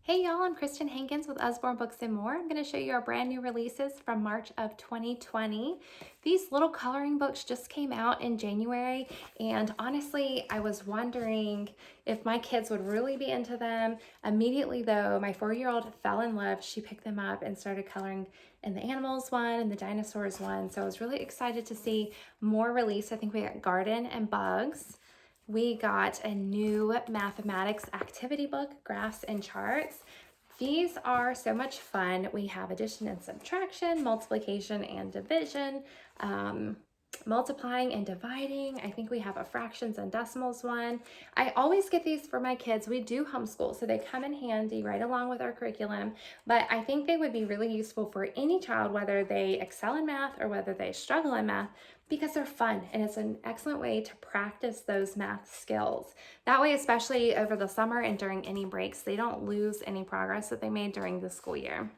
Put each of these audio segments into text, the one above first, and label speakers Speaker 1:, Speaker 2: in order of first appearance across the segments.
Speaker 1: Hey y'all, I'm Kristen Hankins with Usborne Books and More. I'm going to show you our brand new releases from March of 2020. These little coloring books just came out in January, and honestly, I was wondering if my kids would really be into them. Immediately though, my 4-year-old fell in love. She picked them up and started coloring in the animals one and the dinosaurs one. So I was really excited to see more release. I think we got garden and bugs. We got a new mathematics activity book, graphs and charts. These are so much fun. We have addition and subtraction, multiplication and division, multiplying and dividing. I think we have a fractions and decimals one. I always get these for my kids. We do homeschool, so they come in handy right along with our curriculum, but I think they would be really useful for any child, whether they excel in math or whether they struggle in math, because they're fun and it's an excellent way to practice those math skills. That way, especially over the summer and during any breaks, they don't lose any progress that they made during the school year.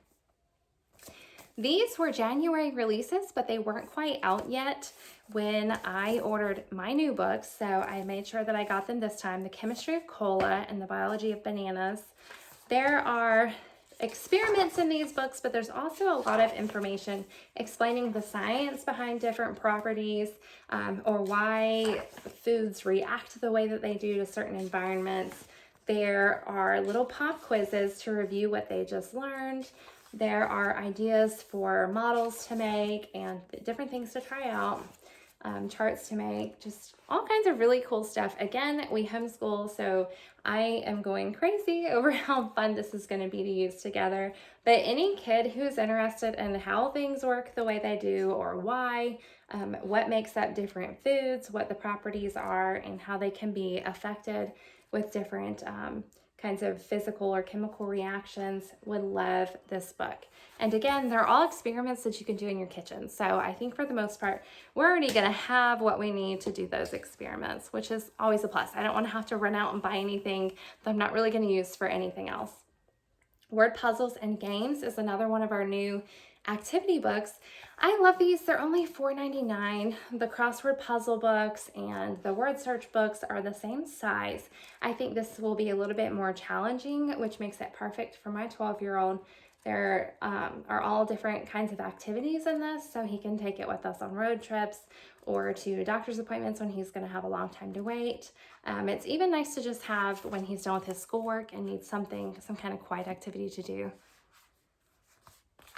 Speaker 1: These were January releases, but they weren't quite out yet when I ordered my new books, so I made sure that I got them this time. The Chemistry of Cola and the Biology of Bananas. There are experiments in these books, but there's also a lot of information explaining the science behind different properties, or why foods react the way that they do to certain environments. There are little pop quizzes to review what they just learned. There are ideas for models to make and different things to try out, charts to make, just all kinds of really cool stuff. Again, we homeschool, so I am going crazy over how fun this is going to be to use together. But any kid who's interested in how things work the way they do, or why, what makes up different foods, what the properties are, and how they can be affected with different kinds of physical or chemical reactions, would love this book. And again, they're all experiments that you can do in your kitchen. So I think for the most part, we're already gonna have what we need to do those experiments, which is always a plus. I don't wanna have to run out and buy anything that I'm not really gonna use for anything else. Word Puzzles and Games is another one of our new activity books. I love these. They're only $4.99. The crossword puzzle books and the word search books are the same size. I think this will be a little bit more challenging, which makes it perfect for my 12-year-old. There are all different kinds of activities in this, so he can take it with us on road trips or to doctor's appointments when he's going to have a long time to wait. It's even nice to just have when he's done with his schoolwork and needs some kind of quiet activity to do.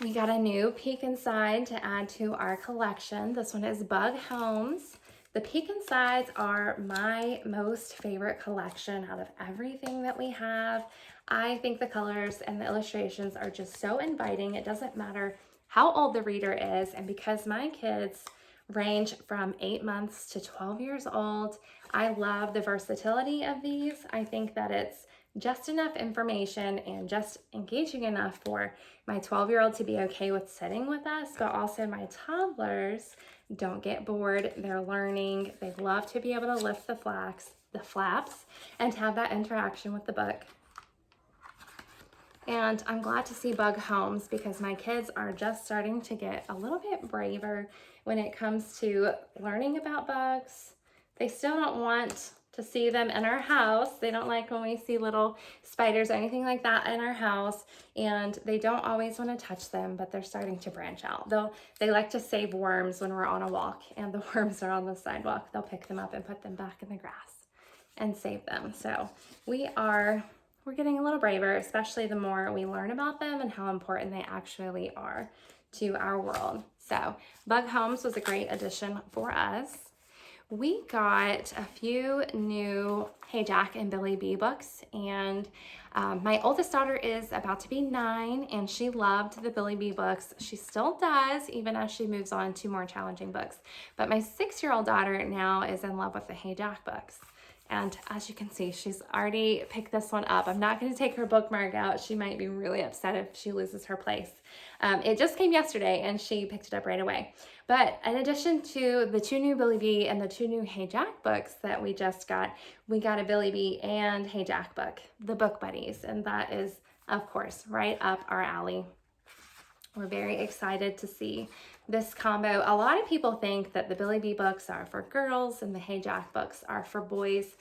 Speaker 1: We got a new peek inside to add to our collection. This one is Bug Homes. The peek insides are my most favorite collection out of everything that we have. I think the colors and the illustrations are just so inviting. It doesn't matter how old the reader is, and because my kids range from 8 months to 12 years old, I love the versatility of these. I think that it's just enough information and just engaging enough for my 12-year-old to be okay with sitting with us, but also my toddlers don't get bored. They're learning. They love to be able to lift the flaps, and have that interaction with the book. And I'm glad to see Bug Homes because my kids are just starting to get a little bit braver when it comes to learning about bugs. They still don't want to see them in our house. They don't like when we see little spiders or anything like that in our house, and they don't always want to touch them, but they're starting to branch out. They like to save worms when we're on a walk and the worms are on the sidewalk. They'll pick them up and put them back in the grass and save them. So we're getting a little braver, especially the more we learn about them and how important they actually are to our world. So Bug Homes was a great addition for us. We got a few new Hey Jack and Billy B books, and my oldest daughter is about to be 9, and she loved the Billy B books. She still does, even as she moves on to more challenging books. But my 6-year-old daughter now is in love with the Hey Jack books. And as you can see, she's already picked this one up. I'm not going to take her bookmark out. She might be really upset if she loses her place. It just came yesterday and she picked it up right away. But in addition to the 2 new Billy B and the 2 new Hey Jack books that we just got, we got a Billy B and Hey Jack book, the Book Buddies. And that is, of course, right up our alley. We're very excited to see this combo. A lot of people think that the Billy B books are for girls and the Hey Jack books are for boys.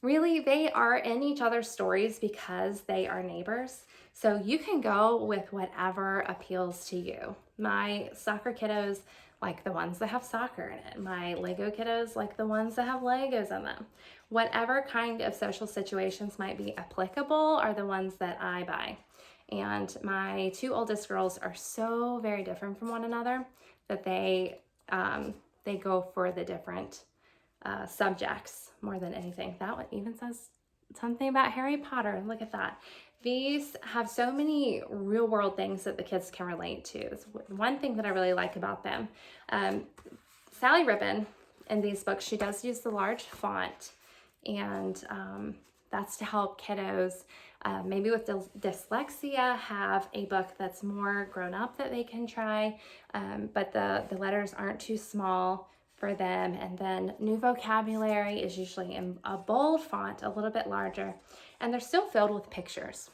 Speaker 1: Really, they are in each other's stories because they are neighbors. So you can go with whatever appeals to you. My soccer kiddos like the ones that have soccer in it. My Lego kiddos like the ones that have Legos in them. Whatever kind of social situations might be applicable are the ones that I buy. And my two oldest girls are so very different from one another that they go for the different subjects more than anything. That one even says something about Harry Potter. Look at that. These have so many real world things that the kids can relate to. It's one thing that I really like about them. Sally Ribbon in these books, she does use the large font, and that's to help kiddos maybe with dyslexia have a book that's more grown up that they can try, but the letters aren't too small for them. And then new vocabulary is usually in a bold font, a little bit larger, and they're still filled with pictures.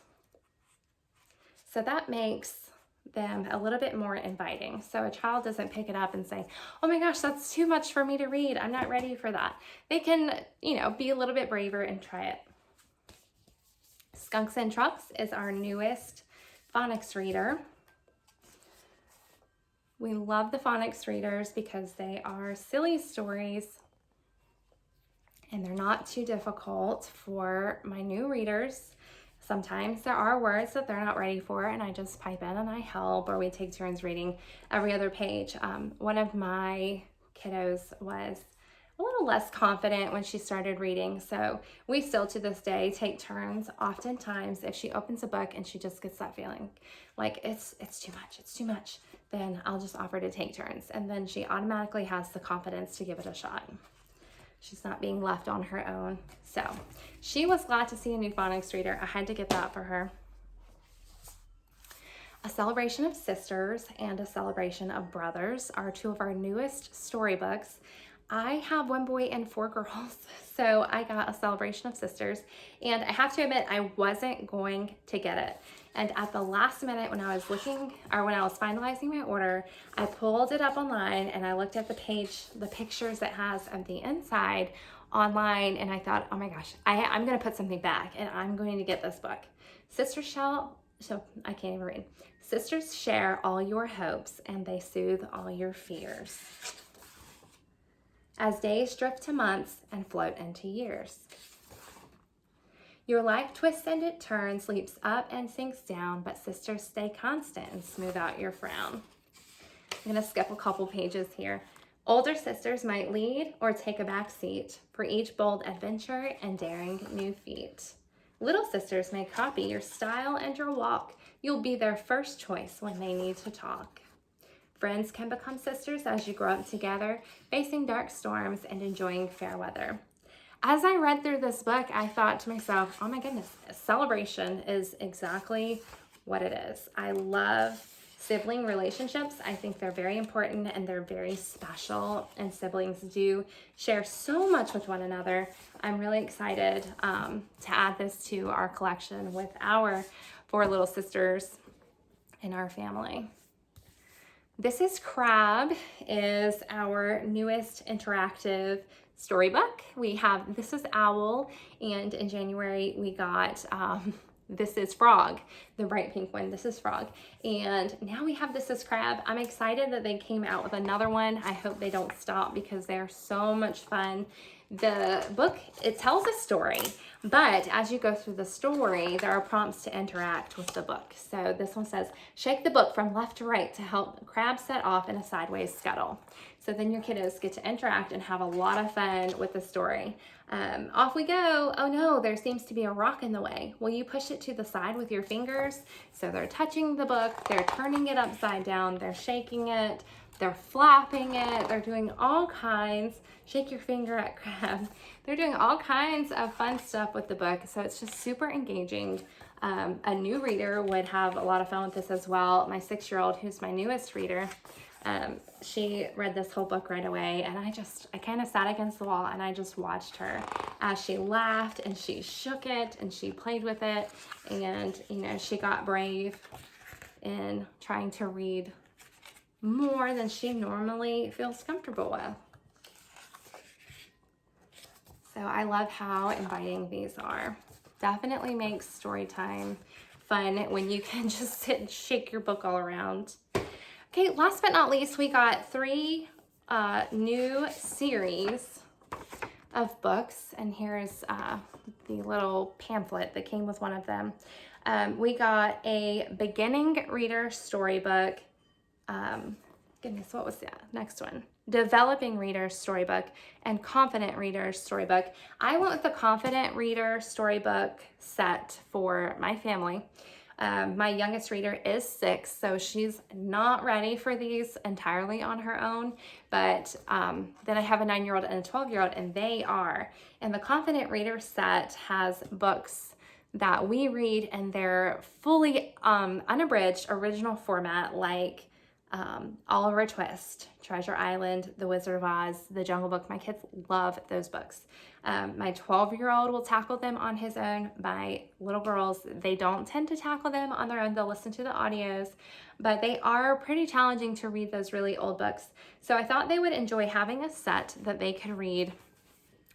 Speaker 1: So that makes them a little bit more inviting. So a child doesn't pick it up and say, oh my gosh, that's too much for me to read. I'm not ready for that. They can, be a little bit braver and try it. Skunks and Trucks is our newest phonics reader. We love the phonics readers because they are silly stories and they're not too difficult for my new readers. Sometimes there are words that they're not ready for, and I just pipe in and I help, or we take turns reading every other page. One of my kiddos was a little less confident when she started reading, so we still to this day take turns. Oftentimes, if she opens a book and she just gets that feeling like it's too much, then I'll just offer to take turns, and then she automatically has the confidence to give it a shot. She's not being left on her own. So she was glad to see a new phonics reader. I had to get that for her. A Celebration of Sisters and A Celebration of Brothers are two of our newest storybooks. I have one boy and 4 girls, so I got A Celebration of Sisters, and I have to admit I wasn't going to get it. And at the last minute when I was finalizing my order, I pulled it up online and I looked at the pictures it has of the inside online, and I thought, oh my gosh, I'm going to put something back and I'm going to get this book. I can't even read. Sisters share all your hopes and they soothe all your fears, as days drift to months and float into years. Your life twists and it turns, leaps up and sinks down, but sisters stay constant and smooth out your frown. I'm going to skip a couple pages here. Older sisters might lead or take a back seat for each bold adventure and daring new feat. Little sisters may copy your style and your walk. You'll be their first choice when they need to talk. Friends can become sisters as you grow up together, facing dark storms and enjoying fair weather. As I read through this book, I thought to myself, oh my goodness, celebration is exactly what it is. I love sibling relationships. I think they're very important and they're very special, and siblings do share so much with one another. I'm really excited to add this to our collection with our 4 little sisters in our family. This is Crab, is our newest interactive storybook. This is Owl, and in January we got This is Frog, the bright pink one. This is Frog, and now we have This is Crab. I'm excited that they came out with another one. I hope they don't stop because they're so much fun. The book, it tells a story, but as you go through the story, there are prompts to interact with the book. So this one says, shake the book from left to right to help Crab set off in a sideways scuttle. So then your kiddos get to interact and have a lot of fun with the story. Off we go. Oh no, there seems to be a rock in the way. Will you push it to the side with your fingers? So they're touching the book, they're turning it upside down, they're shaking it, they're flapping it, they're doing all kinds. Shake your finger at Crab. They're doing all kinds of fun stuff with the book, so it's just super engaging. A new reader would have a lot of fun with this as well. My 6-year-old, who's my newest reader, she read this whole book right away, and I kind of sat against the wall and I just watched her as she laughed and she shook it and she played with it, and she got brave in trying to read more than she normally feels comfortable with. So I love how inviting these are. Definitely makes story time fun when you can just sit and shake your book all around. Okay, last but not least, we got 3 new series of books, and here's the little pamphlet that came with one of them. We got a beginning reader storybook. Goodness, what was the next one? Developing reader storybook and confident reader storybook. I went with the confident reader storybook set for my family. My youngest reader is 6, so she's not ready for these entirely on her own, but then I have a 9-year-old and a 12-year-old, and they are. And the confident reader set has books that we read, and they're fully unabridged original format, like Oliver Twist, Treasure Island, The Wizard of Oz, The Jungle Book. My kids love those books. My 12-year-old will tackle them on his own. My little girls, they don't tend to tackle them on their own. They'll listen to the audios, but they are pretty challenging to read those really old books. So I thought they would enjoy having a set that they could read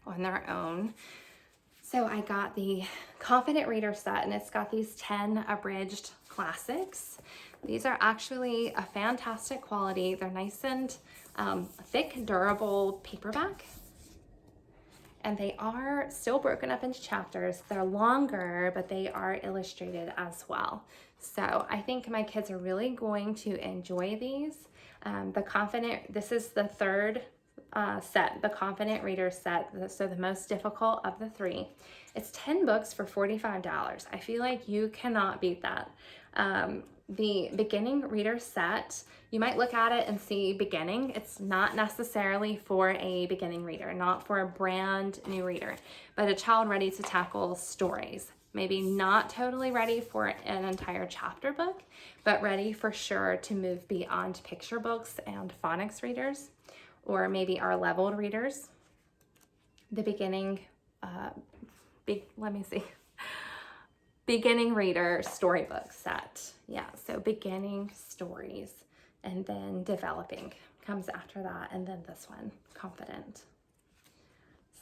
Speaker 1: on their own. So I got the Confident Reader set, and it's got these 10 abridged classics. These are actually a fantastic quality. They're nice and thick, durable paperback. And they are still broken up into chapters. They're longer, but they are illustrated as well. So I think my kids are really going to enjoy these. This is the 3rd set, the Confident Reader set, so the most difficult of the 3. It's 10 books for $45. I feel like you cannot beat that. The beginning reader set, you might look at it and see beginning. It's not necessarily for a beginning reader, not for a brand new reader, but a child ready to tackle stories. Maybe not totally ready for an entire chapter book, but ready for sure to move beyond picture books and phonics readers, or maybe our leveled readers. The beginning, beginning reader storybook set. Yeah, so beginning stories, and then developing comes after that, and then this one, confident.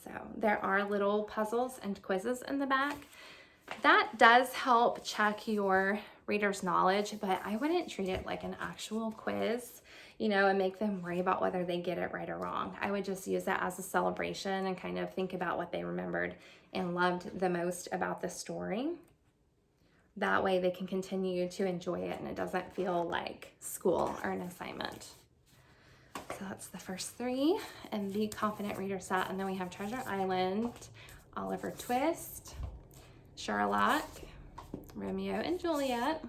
Speaker 1: So there are little puzzles and quizzes in the back. That does help check your reader's knowledge, but I wouldn't treat it like an actual quiz, and make them worry about whether they get it right or wrong. I would just use that as a celebration and kind of think about what they remembered and loved the most about the story. That way they can continue to enjoy it and it doesn't feel like school or an assignment. So that's the first 3 in the Confident Reader set. And then we have Treasure Island, Oliver Twist, Sherlock, Romeo and Juliet,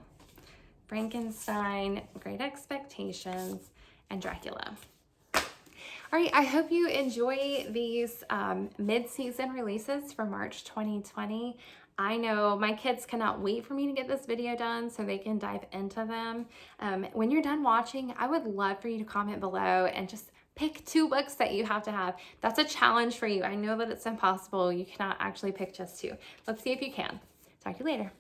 Speaker 1: Frankenstein, Great Expectations, and Dracula. All right, I hope you enjoy these mid-season releases for March 2020. I know my kids cannot wait for me to get this video done so they can dive into them. When you're done watching, I would love for you to comment below and just pick 2 books that you have to have. That's a challenge for you. I know that it's impossible. You cannot actually pick just 2. Let's see if you can. Talk to you later.